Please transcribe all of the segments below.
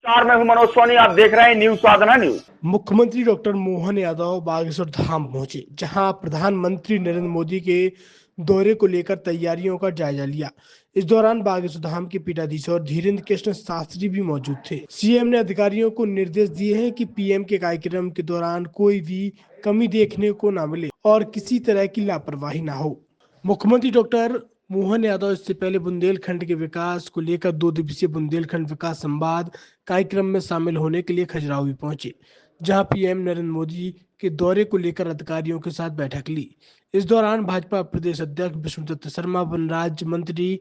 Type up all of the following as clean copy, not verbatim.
मैं हूं मनोज सोनी, आप देख रहे हैं न्यूज साधना न्यूज। मुख्यमंत्री डॉक्टर मोहन यादव बागेश्वर धाम पहुंचे, जहां प्रधानमंत्री नरेंद्र मोदी के दौरे को लेकर तैयारियों का जायजा लिया। इस दौरान बागेश्वर धाम के पीठाधीश्वर धीरेन्द्र कृष्ण शास्त्री भी मौजूद थे। सीएम ने अधिकारियों को निर्देश दिए हैं कि पीएम के कार्यक्रम के दौरान कोई भी कमी देखने को न मिले और किसी तरह की लापरवाही न हो। मुख्यमंत्री डॉक्टर मोहन यादव इससे पहले बुंदेलखंड के विकास को लेकर 2 दिवसीय बुंदेलखंड विकास संवाद कार्यक्रम में शामिल होने के लिए खजुराहो भी पहुंचे, जहां पीएम नरेंद्र मोदी के दौरे को लेकर अधिकारियों के साथ बैठक ली। इस दौरान भाजपा प्रदेश अध्यक्ष विष्णुदत्त शर्मा, वन राज्य मंत्री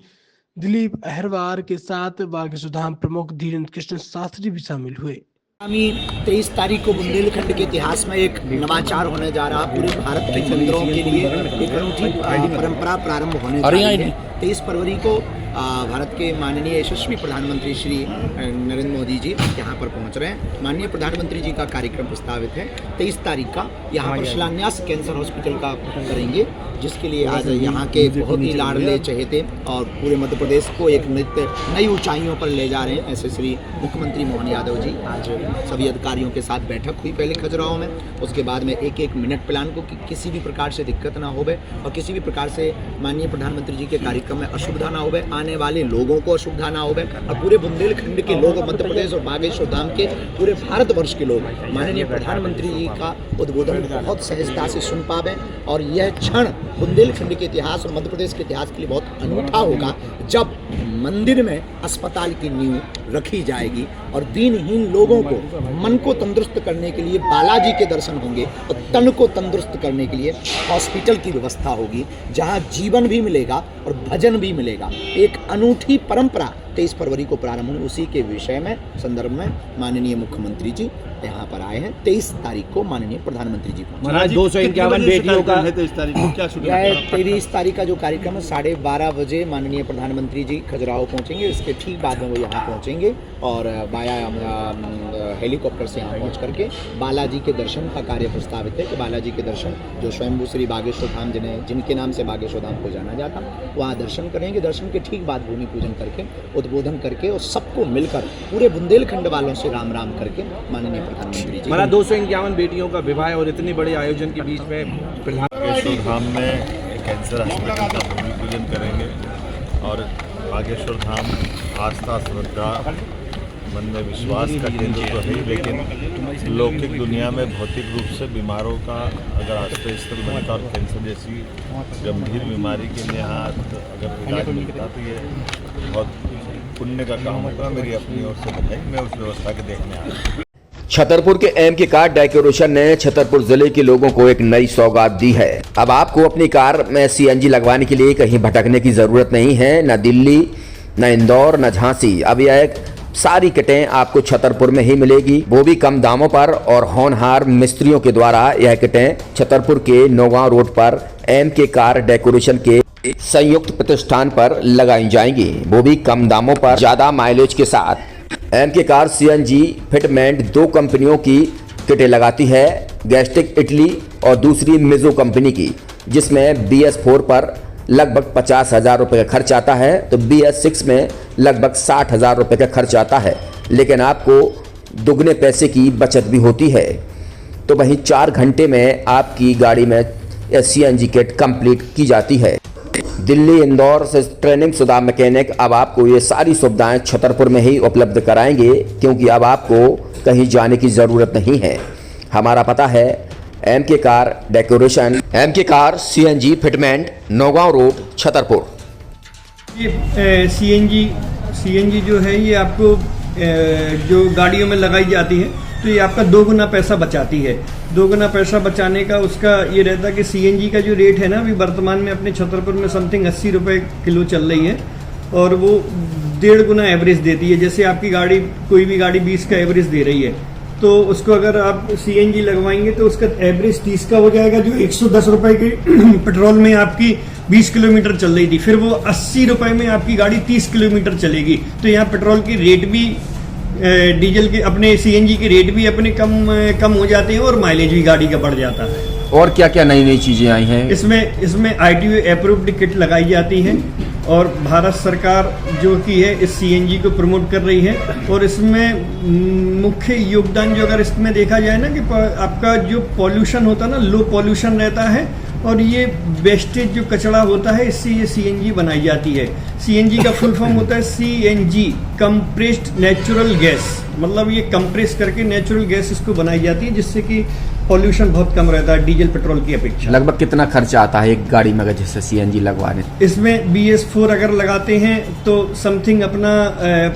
दिलीप अहरवार के साथ बागेश्वर धाम प्रमुख धीरेन्द्र कृष्ण शास्त्री भी शामिल हुए। आगामी 23 तारीख को बुंदेलखंड के इतिहास में एक नवाचार होने जा रहा। पूरे भारत के चंद्रों के लिए एक अनूठी परंपरा प्रारंभ होने जा रही है। 23 फरवरी को भारत के माननीय यशस्वी प्रधानमंत्री श्री नरेंद्र मोदी जी यहाँ पर पहुँच रहे हैं। माननीय प्रधानमंत्री जी का कार्यक्रम प्रस्तावित है 23 तारीख का। यहाँ पर शिलान्यास कैंसर हॉस्पिटल का करेंगे, जिसके लिए आज यहाँ के बहुत ही लाडले चहेते और पूरे मध्य प्रदेश को एक नई ऊंचाइयों पर ले जा रहे हैं ऐसे श्री मुख्यमंत्री मोहन यादव जी। आज सभी अधिकारियों के साथ बैठक हुई पहले खजुराहो में, उसके बाद में एक मिनट प्लान को कि किसी भी प्रकार से दिक्कत ना होवे और किसी भी प्रकार से माननीय प्रधानमंत्री जी के कार्यक्रम में असुविधा ना होवे, आने वाले लोगों को असुविधा ना होवे और पूरे बुंदेलखंड के लोग, मध्य प्रदेश और बागेश्वर धाम के पूरे भारतवर्ष के लोग माननीय प्रधानमंत्री जी का उद्बोधन बहुत सहजता से सुन पावे। और यह क्षण बुंदेलखंड के इतिहास और मध्य प्रदेश के इतिहास के लिए बहुत अनूठा होगा, जब मंदिर में अस्पताल की नींव रखी जाएगी और दीनहीन लोगों को मन को तंदुरुस्त करने के लिए बालाजी के दर्शन होंगे और तन को तंदुरुस्त करने के लिए हॉस्पिटल की व्यवस्था होगी, जहां जीवन भी मिलेगा और भजन भी मिलेगा। एक अनूठी परंपरा 23 फरवरी को प्रारंभ हुई। उसी के विषय में संदर्भ में माननीय मुख्यमंत्री जी यहाँ पर आए हैं। 23 तारीख को माननीय प्रधानमंत्री जी 251 बेटियों का 23 तारीख को क्या शुरू है? 23 तारीख का जो कार्यक्रम है 12:30 बजे माननीय प्रधानमंत्री जी खजुराहो पहुँचेंगे। इसके ठीक बाद में वो यहाँ पहुँचेंगे और वाया हेलीकॉप्टर से यहाँ पहुँच करके बालाजी के दर्शन का कार्य प्रस्तावित है कि बालाजी के दर्शन जो स्वयंभू श्री बागेश्वर धाम जिनके नाम से बागेश्वर धाम को जाना जाता, वहाँ दर्शन करेंगे। दर्शन के ठीक बाद भूमि पूजन करके उद्बोधन करके और सबको मिलकर पूरे बुंदेलखंड वालों से राम राम करके माननीय प्रधानमंत्री जी। 251 बेटियों का विवाह और इतने बड़े आयोजन के बीच में बागेश्वर धाम में कैंसर अस्पताल का भूमि पूजन करेंगे और बागेश्वर धाम आस्था, श्रद्धा, मन में विश्वास का केंद्र तो है, लेकिन लौकिक दुनिया में भौतिक रूप से बीमारों का अगर आश्रय स्थल बनता और कैंसर जैसी गंभीर बीमारी के लिए यहाँ अगर इलाज मिलता तो ये बहुत पुण्य का काम होगा। मेरी अपनी ओर से बधाई, मैं उस व्यवस्था के देखने आ रहा हूँ। छतरपुर के एमके कार डेकोरेशन ने छतरपुर जिले के लोगों को एक नई सौगात दी है। अब आपको अपनी कार में सीएनजी लगवाने के लिए कहीं भटकने की जरूरत नहीं है, न दिल्ली, न इंदौर, न झांसी। अब यह सारी किटें आपको छतरपुर में ही मिलेगी, वो भी कम दामों पर और होनहार मिस्त्रियों के द्वारा। यह किटें छतरपुर के नौगांव रोड पर एमके कार डेकोरेशन के संयुक्त प्रतिष्ठान पर लगाई जाएंगी, वो भी कम दामों पर, ज्यादा माइलेज के साथ। एमके कार सीएनजी फिटमेंट 2 कंपनियों की किटें लगाती है, गैस्टिक इटली और दूसरी मिजो कंपनी की, जिसमें BS4 पर लगभग 50,000 रुपये का खर्च आता है, तो BS6 में लगभग 60,000 रुपये का खर्च आता है, लेकिन आपको दुगने पैसे की बचत भी होती है। तो वहीं 4 घंटे में आपकी गाड़ी में सीएनजी किट कंप्लीट की जाती है। दिल्ली, इंदौर से ट्रेनिंग शुदा मैकेनिक अब आपको ये सारी सुविधाएं छतरपुर में ही उपलब्ध कराएंगे, क्योंकि अब आपको कहीं जाने की ज़रूरत नहीं है। हमारा पता है MK car decoration, MK car CNG fitment, Naugaon road, Chhatarpur. ये सीएनजी जो है ये आपको जो गाड़ियों में लगाई जाती है तो ये आपका 2 गुना पैसा बचाती है। 2 गुना पैसा बचाने का उसका ये रहता है कि सीएनजी का जो रेट है ना, अभी वर्तमान में अपने छतरपुर में समथिंग 80 रुपये किलो चल रही है और वो 1.5 गुना एवरेज देती है। जैसे आपकी गाड़ी, कोई भी गाड़ी 20 का एवरेज दे रही है, तो उसको अगर आप सीएनजी लगवाएंगे तो उसका एवरेज 30 का हो जाएगा, जो 110 रुपये की पेट्रोल में आपकी 20 किलोमीटर चल रही थी, फिर वो 80 रुपये में आपकी गाड़ी 30 किलोमीटर चलेगी। तो यहाँ पेट्रोल की रेट भी, डीजल के, अपने सीएनजी के रेट भी अपने कम हो जाते हैं और माइलेज भी गाड़ी का बढ़ जाता है। और क्या क्या नई नई चीजें आई हैं? इसमें ITU अप्रूव्ड किट लगाई जाती है और भारत सरकार जो कि है इस सीएनजी को प्रमोट कर रही है। और इसमें मुख्य योगदान जो अगर इसमें देखा जाए ना कि आपका जो पॉल्यूशन होता है ना, लो पॉल्यूशन रहता है, और ये वेस्टेज जो कचरा होता है इससे ये सीएनजी बनाई जाती है। सीएनजी का फुल फॉर्म होता है सीएनजी, कंप्रेस्ड नेचुरल गैस, मतलब ये कंप्रेस करके नेचुरल गैस इसको बनाई जाती है, जिससे कि पॉल्यूशन बहुत कम रहता है डीजल पेट्रोल की अपेक्षा। लगभग कितना खर्चा आता है एक गाड़ी में अगर जैसे सीएनजी लगवाने? इसमें BS4 अगर लगाते हैं तो समथिंग अपना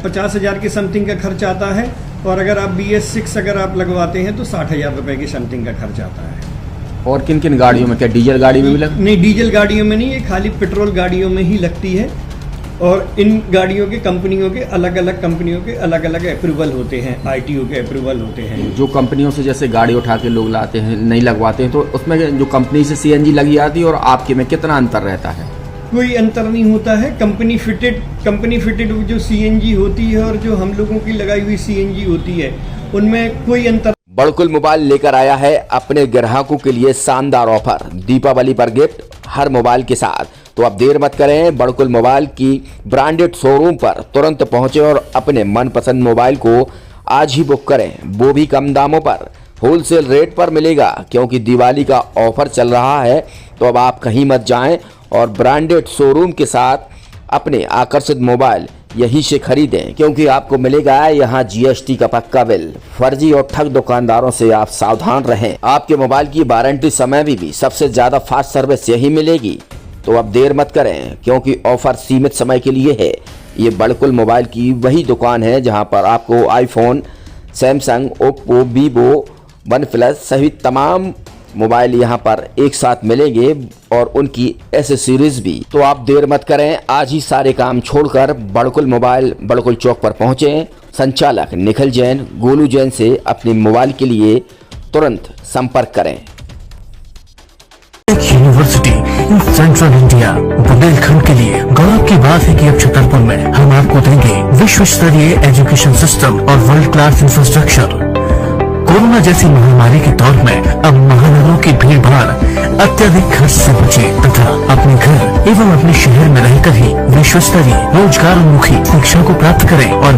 50,000 के समथिंग का खर्च आता है, और अगर आप BS6 अगर आप लगवाते हैं तो 60,000 रुपए के समथिंग का खर्च आता है। और किन किन गाड़ियों में, क्या डीजल गाड़ी में भी लगती? नहीं, डीजल गाड़ियों में नहीं, ये खाली पेट्रोल गाड़ियों में ही लगती है। और इन गाड़ियों के कंपनियों के अलग अलग कंपनियों के अलग अलग अप्रूवल होते हैं, ITO के अप्रूवल होते हैं। जो कंपनियों से जैसे गाड़ी उठा के लोग लाते हैं, नहीं लगवाते हैं, तो उसमें जो कंपनी से सीएनजी लगी आती है और आपके में कितना अंतर रहता है? कोई अंतर नहीं होता है। कंपनी फिटेड जो सीएनजी होती है और जो हम लोगों की लगाई हुई सीएनजी होती है, उनमें कोई अंतर। बड़कुल मोबाइल लेकर आया है अपने ग्राहकों के लिए शानदार ऑफर, दीपावली पर गिफ्ट हर मोबाइल के साथ। तो अब देर मत करें, बड़कुल मोबाइल की ब्रांडेड शोरूम पर तुरंत पहुंचे और अपने मनपसंद मोबाइल को आज ही बुक करें, वो भी कम दामों पर, होलसेल रेट पर मिलेगा, क्योंकि दिवाली का ऑफर चल रहा है। तो अब आप कहीं मत जाएं और ब्रांडेड शोरूम के साथ अपने आकर्षित मोबाइल यहीं से खरीदें, क्योंकि आपको मिलेगा यहाँ GST का पक्का बिल। फर्जी और ठग दुकानदारों से आप सावधान रहें। आपके मोबाइल की वारंटी समय में भी सबसे ज्यादा फास्ट सर्विस यही मिलेगी। तो अब देर मत करें, क्योंकि ऑफर सीमित समय के लिए है। ये बड़कुल मोबाइल की वही दुकान है जहां पर आपको iPhone, Samsung, Oppo, Vivo, OnePlus सहित तमाम मोबाइल यहां पर एक साथ मिलेंगे और उनकी एसेसरीज भी। तो आप देर मत करें, आज ही सारे काम छोड़कर बड़कुल मोबाइल बड़कुल चौक पर पहुंचें। संचालक निखिल जैन, गोलू जैन से अपने मोबाइल के लिए तुरंत संपर्क करें। University in central India Bundelkhand के लिए गौरव की बात है कि अब छतरपुर में हम आपको देंगे विश्व स्तरीय एजुकेशन सिस्टम और वर्ल्ड क्लास इंफ्रास्ट्रक्चर। कोरोना जैसी महामारी के दौर में अब महानगरों की भीड़ भाड़ अत्यधिक खर्च से बचे तथा अपने घर एवं अपने शहर में रहकर ही विश्व स्तरीय रोजगार उन्मुखी शिक्षा को प्राप्त करें और